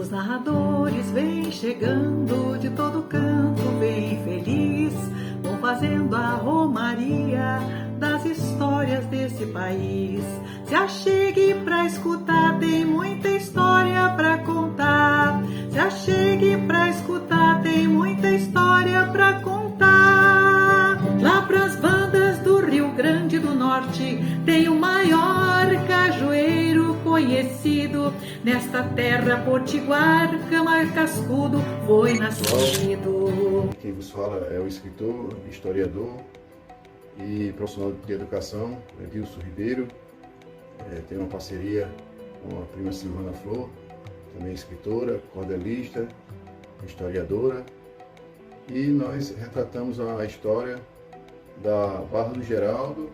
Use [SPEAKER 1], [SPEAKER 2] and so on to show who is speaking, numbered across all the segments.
[SPEAKER 1] Os narradores vêm chegando de todo canto, bem feliz, vão fazendo a romaria das histórias desse país. Se achegue pra escutar, tem muita história pra contar. Se achegue pra escutar, tem muita história pra contar. Lá pras bandas do Rio Grande do Norte tem o maior cajueiro conhecido. Nesta terra potiguar, Cama Cascudo foi nascido.
[SPEAKER 2] Quem vos fala é o escritor, historiador e profissional de educação, Edilson Ribeiro. Tem uma parceria com a prima Silvana Flor, também escritora, cordelista, historiadora. E nós retratamos a história da Barra do Geraldo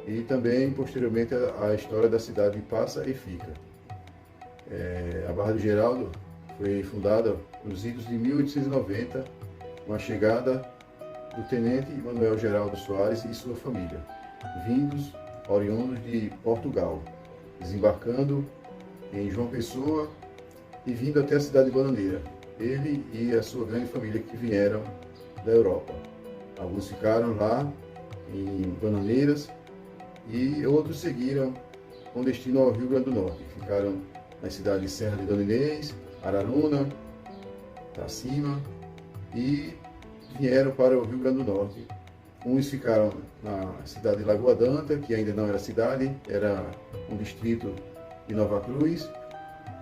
[SPEAKER 2] e também, posteriormente, a história da cidade de Passa e Fica. A Barra do Geraldo foi fundada nos idos de 1890, com a chegada do tenente Manuel Geraldo Soares e sua família, oriundos de Portugal, desembarcando em João Pessoa e vindo até a cidade de Bananeira, ele e a sua grande família que vieram da Europa. Alguns ficaram lá em Bananeiras e outros seguiram com destino ao Rio Grande do Norte. Ficaram nas cidades de Serra de Dona Inês, Araruna, Tacima e vieram para o Rio Grande do Norte. Uns ficaram na cidade de Lagoa d'Anta, que ainda não era cidade, era um distrito de Nova Cruz,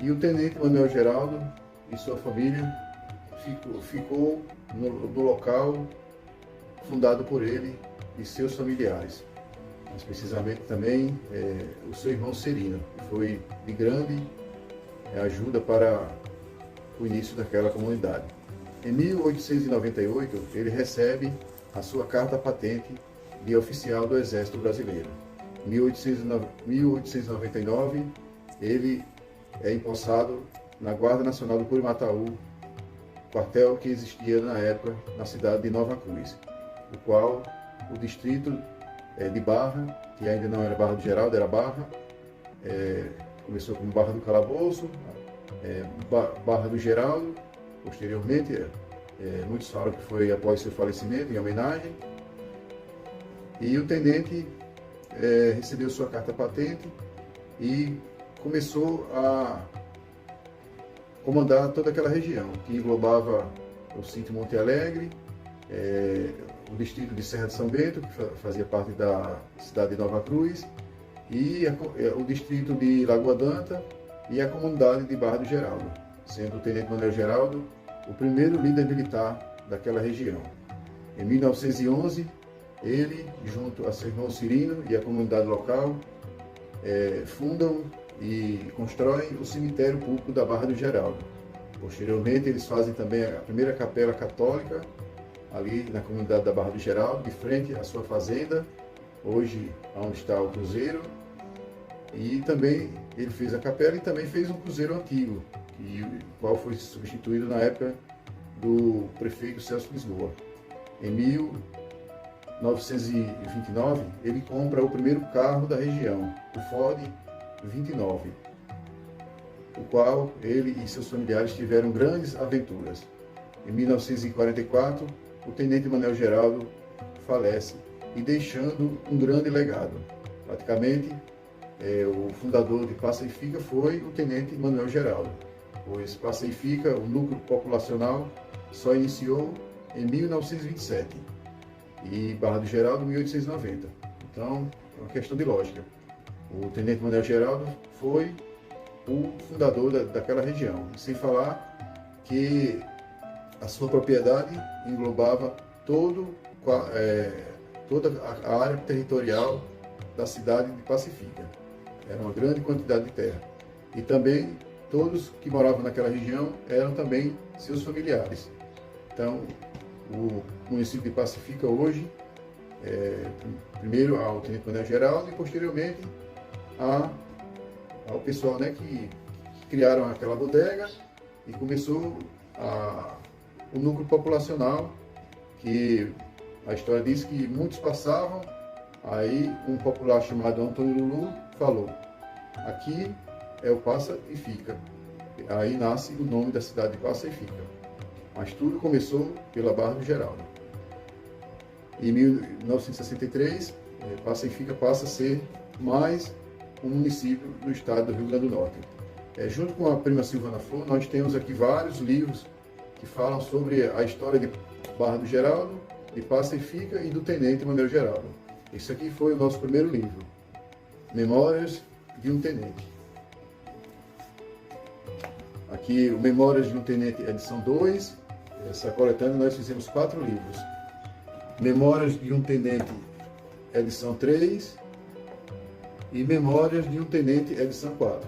[SPEAKER 2] e o tenente Manuel Geraldo e sua família ficou no local fundado por ele e seus familiares. Mas precisamente também o seu irmão Serino, que foi de grande ajuda para o início daquela comunidade. Em 1898, ele recebe a sua carta patente de oficial do Exército Brasileiro. Em 1899, ele é empossado na Guarda Nacional do Curimataú, quartel que existia na época na cidade de Nova Cruz, o qual o distrito de Barra, que ainda não era Barra do Geraldo, era Barra, começou como Barra do Calabouço, Barra do Geraldo, posteriormente, muitos falam que foi após seu falecimento, em homenagem, e o tenente recebeu sua carta patente e começou a comandar toda aquela região, que englobava o sítio Monte Alegre, o distrito de Serra de São Bento, que fazia parte da cidade de Nova Cruz, e o distrito de Lagoa d'Anta e a comunidade de Barra do Geraldo, sendo o tenente Manuel Geraldo o primeiro líder militar daquela região. Em 1911, ele, junto a seu irmão Cirino e a comunidade local, fundam e constroem o cemitério público da Barra do Geraldo. Posteriormente, eles fazem também a primeira capela católica, ali na comunidade da Barra do Geraldo, de frente à sua fazenda, hoje onde está o cruzeiro. E também ele fez a capela e também fez um cruzeiro antigo, o qual foi substituído na época do prefeito Celso Lisboa. Em 1929, ele compra o primeiro carro da região, o Ford 29, o qual ele e seus familiares tiveram grandes aventuras. Em 1944, o tenente Manuel Geraldo falece e deixando um grande legado. Praticamente, o fundador de Passa e Fica foi o tenente Manuel Geraldo, pois Passa e Fica, o núcleo populacional, só iniciou em 1927 e Barra do Geraldo em 1890. Então, é uma questão de lógica. O tenente Manuel Geraldo foi o fundador daquela região, sem falar que a sua propriedade englobava toda a área territorial da cidade de Passa e Fica. Era uma grande quantidade de terra. E também todos que moravam naquela região eram também seus familiares. Então, o município de Passa e Fica hoje, primeiro ao tenente Manuel Geraldo e posteriormente ao pessoal que criaram aquela bodega e começou o núcleo populacional, que a história diz que muitos passavam, aí um popular chamado Antônio Lulu falou: aqui é o Passa e Fica. Aí nasce o nome da cidade de Passa e Fica. Mas tudo começou pela Barra do Geraldo. Em 1963, Passa e Fica passa a ser mais um município do estado do Rio Grande do Norte. Junto com a prima Silvana Flor, nós temos aqui vários livros que falam sobre a história de Barra do Geraldo, de Passa e Fica e do Tenente Manuel Geraldo. Esse aqui foi o nosso primeiro livro, Memórias de um Tenente. Aqui o Memórias de um Tenente, edição 2. Essa coletânea nós fizemos 4 livros. Memórias de um Tenente, edição 3. E Memórias de um Tenente, edição 4.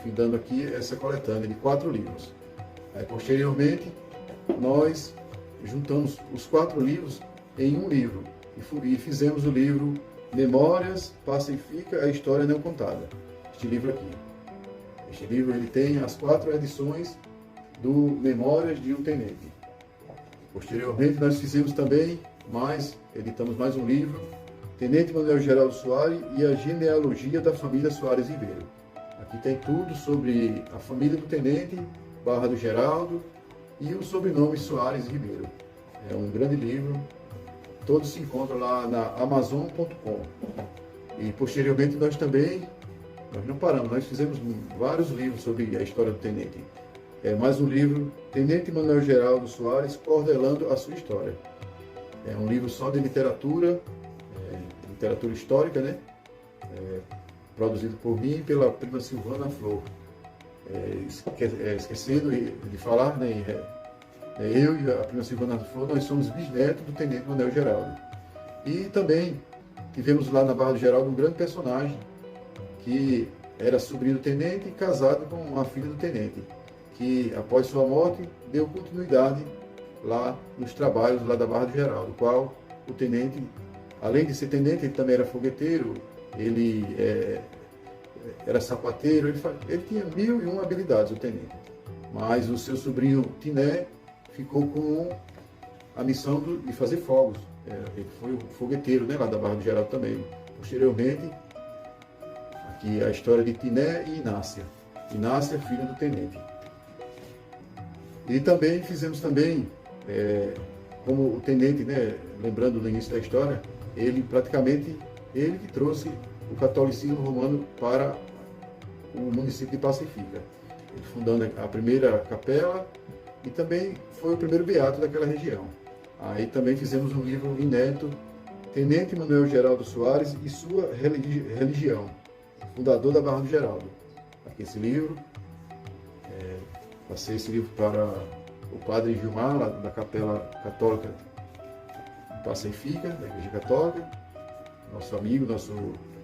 [SPEAKER 2] Findando aqui essa coletânea de 4 livros. Posteriormente, nós juntamos os 4 livros em um livro e fizemos o livro Memórias, Passa e Fica, a História Não Contada. Este livro aqui. Este livro ele tem as 4 edições do Memórias de um Tenente. Posteriormente, nós fizemos também editamos mais um livro, Tenente Manuel Geraldo Soares e a genealogia da família Soares Ribeiro. Aqui tem tudo sobre a família do Tenente, Barra do Geraldo e o sobrenome Soares Ribeiro. É um grande livro, todos se encontram lá na Amazon.com. E posteriormente nós não paramos, nós fizemos vários livros sobre a história do Tenente. Mais um livro, Tenente Manuel Geraldo Soares, Cordelando a Sua História. É um livro só de literatura, literatura histórica, né? Produzido por mim e pela prima Silvana Flor. Esquecendo de falar, né? Eu e a prima Silvana Flor, nós somos bisnetos do Tenente Manuel Geraldo. E também tivemos lá na Barra do Geraldo um grande personagem, que era sobrinho do Tenente e casado com a filha do Tenente, que após sua morte deu continuidade lá nos trabalhos lá da Barra do Geraldo, qual o Tenente, além de ser Tenente, ele também era fogueteiro, ele era sapateiro, ele tinha 1001 habilidades, o Tenente. Mas o seu sobrinho Tiné ficou com a missão de fazer fogos. Ele foi o fogueteiro, né, lá da Barra do Geraldo também. Posteriormente, aqui a história de Tiné e Inácia. Inácia, filha do Tenente. E também fizemos como o Tenente, né, lembrando no início da história, ele que trouxe o catolicismo romano para o município de Passa e Fica. Ele fundando a primeira capela e também foi o primeiro beato daquela região. Aí também fizemos um livro inédito, Tenente Manuel Geraldo Soares e sua religião, fundador da Barra do Geraldo. Aqui esse livro, passei esse livro para o padre Gilmar, lá da Capela Católica de Passa e Fica, da Igreja Católica, nosso amigo, nosso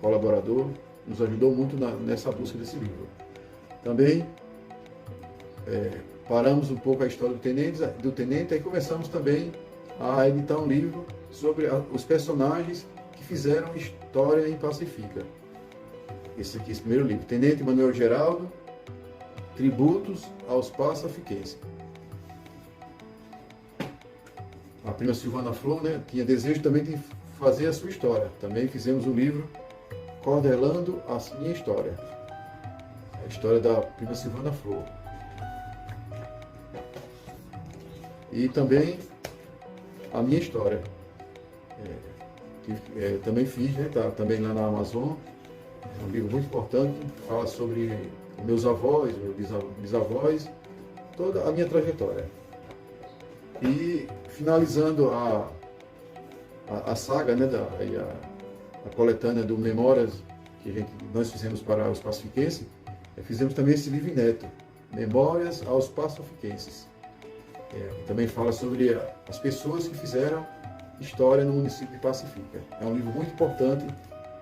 [SPEAKER 2] colaborador, nos ajudou muito nessa busca desse livro. Também paramos um pouco a história do Tenente e começamos também a editar um livro sobre os personagens que fizeram história em Passa e Fica. Esse primeiro livro, Tenente Manuel Geraldo, Tributos aos Passafiquenses. A prima Silvana Flor, né, tinha desejo também de fazer a sua história. Também fizemos um livro, Cordelando a Minha História. A história da prima Silvana Flor. E também a minha história. Também fiz, né, tá também lá na Amazon. É um livro muito importante, fala sobre meus avós, meus bisavós, toda a minha trajetória. E finalizando a saga, né, a coletânea do Memórias que nós fizemos para os pacifiquenses, fizemos também esse livro inédito, Memórias aos Pacifiquenses. Também fala sobre as pessoas que fizeram história no município de Passa e Fica. É um livro muito importante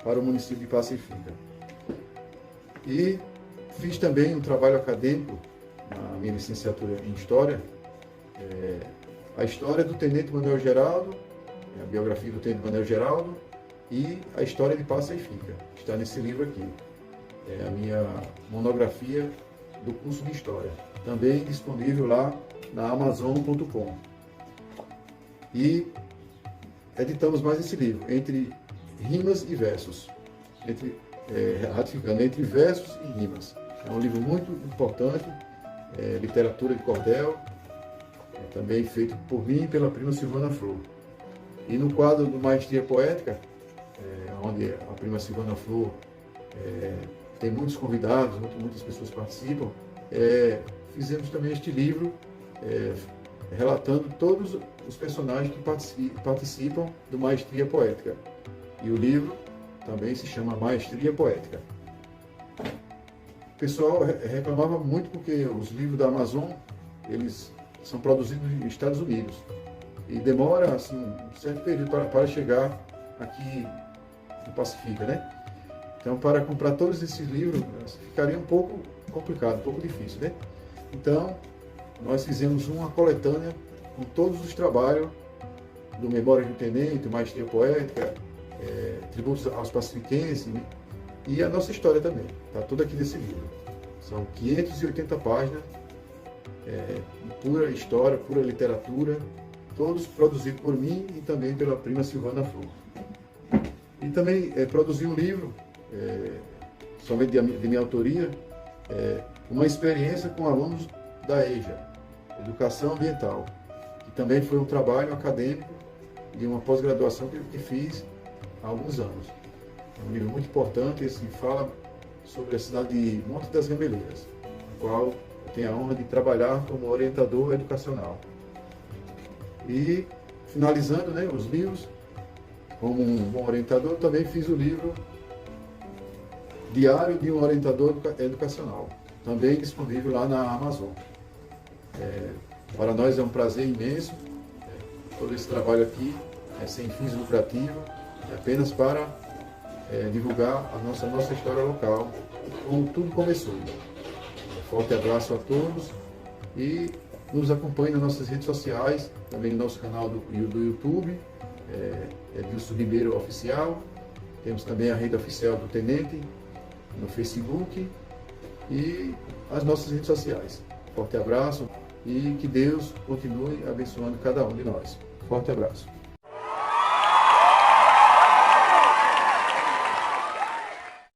[SPEAKER 2] para o município de Passa e Fica. E fiz também um trabalho acadêmico na minha licenciatura em História, a história do Tenente Manuel Geraldo, a biografia do Tenente Manuel Geraldo e a história de Passa e Fica. Está nesse livro aqui. É a minha monografia do curso de História. Também disponível lá na Amazon.com. E editamos mais esse livro, entre rimas e versos. Ratificando, entre versos e rimas. É um livro muito importante literatura de cordel, também feito por mim e pela prima Silvana Flor. E no quadro do Maestria Poética, onde a prima Silvana Flor tem muitos convidados, muitas pessoas participam, fizemos também este livro relatando todos os personagens que participam do Maestria Poética. E o livro também se chama Maestria Poética. O pessoal reclamava muito porque os livros da Amazon, eles são produzidos nos Estados Unidos e demora assim, um certo período para chegar aqui no Pacifica, né? Então, para comprar todos esses livros, ficaria um pouco complicado, um pouco difícil, né? Então, nós fizemos uma coletânea com todos os trabalhos do Memórias do Tenente, Maestria Poética, Tributos aos Pacifiquenses, né? E a nossa história também. Está tudo aqui nesse livro. São 580 páginas, pura história, pura literatura, todos produzidos por mim e também pela prima Silvana Flor. E também produzi um livro, somente de minha autoria, uma experiência com alunos da EJA, Educação Ambiental, que também foi um trabalho acadêmico de uma pós-graduação que fiz há alguns anos. É um livro muito importante, esse fala sobre a cidade de Monte das Gameleiras, no qual eu tenho a honra de trabalhar como orientador educacional. E, finalizando, né, os livros, como um bom orientador, também fiz o livro Diário de um Orientador Educacional, também disponível lá na Amazon. Para nós é um prazer imenso, todo esse trabalho aqui é sem fins lucrativos, é apenas para divulgar a nossa história local, como tudo começou. Forte abraço a todos e nos acompanhe nas nossas redes sociais, também no nosso canal do YouTube, Edilson Ribeiro Oficial. Temos também a rede oficial do Tenente no Facebook e as nossas redes sociais. Forte abraço e que Deus continue abençoando cada um de nós. Forte abraço.